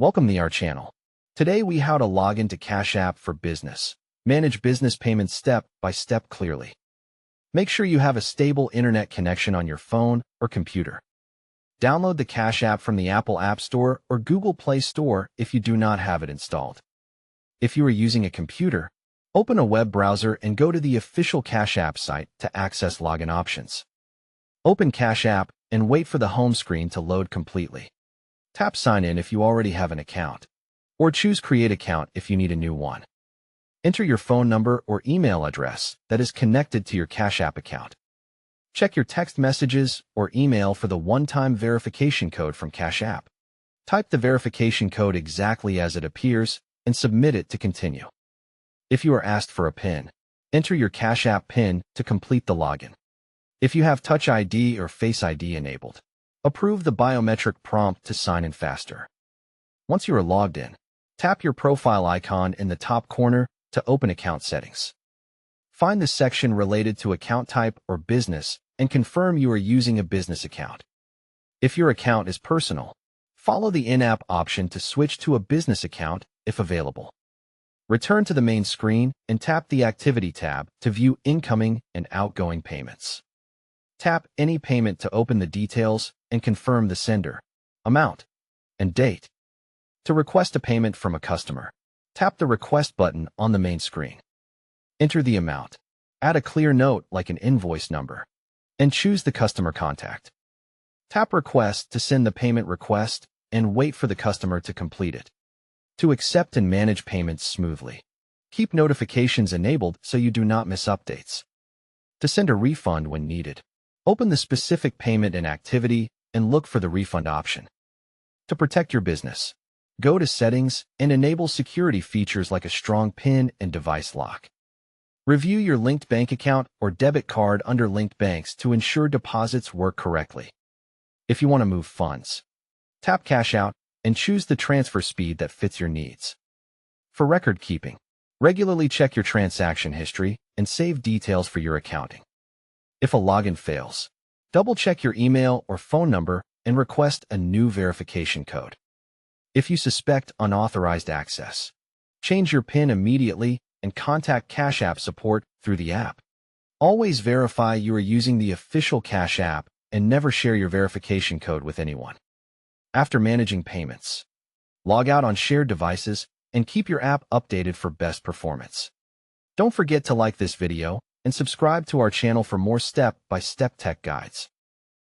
Welcome to our channel. Today we how to log into Cash App for Business. Manage business payments step by step clearly. Make sure you have a stable internet connection on your phone or computer. Download the Cash App from the Apple App Store or Google Play Store if you do not have it installed. If you are using a computer, open a web browser and go to the official Cash App site to access login options. Open Cash App and wait for the home screen to load completely. Tap Sign In if you already have an account, or choose Create Account if you need a new one. Enter your phone number or email address that is connected to your Cash App account. Check your text messages or email for the one-time verification code from Cash App. Type the verification code exactly as it appears and submit it to continue. If you are asked for a PIN, enter your Cash App PIN to complete the login. If you have Touch ID or Face ID enabled, approve the biometric prompt to sign in faster. Once you are logged in, tap your profile icon in the top corner to open account settings. Find the section related to account type or business and confirm you are using a business account. If your account is personal, follow the in-app option to switch to a business account if available. Return to the main screen and tap the Activity tab to view incoming and outgoing payments. Tap Any Payment to open the details and confirm the sender, amount, and date. To request a payment from a customer, tap the Request button on the main screen. Enter the amount, add a clear note like an invoice number, and choose the customer contact. Tap Request to send the payment request and wait for the customer to complete it. To accept and manage payments smoothly, keep notifications enabled so you do not miss updates. To send a refund when needed, open the specific payment and activity and look for the refund option. To protect your business, go to Settings and enable security features like a strong PIN and device lock. Review your linked bank account or debit card under linked banks to ensure deposits work correctly. If you want to move funds, tap Cash Out and choose the transfer speed that fits your needs. For record keeping, regularly check your transaction history and save details for your accounting. If a login fails, double-check your email or phone number and request a new verification code. If you suspect unauthorized access, change your PIN immediately and contact Cash App support through the app. Always verify you are using the official Cash App and never share your verification code with anyone. After managing payments, log out on shared devices and keep your app updated for best performance. Don't forget to like this video and subscribe to our channel for more step-by-step tech guides.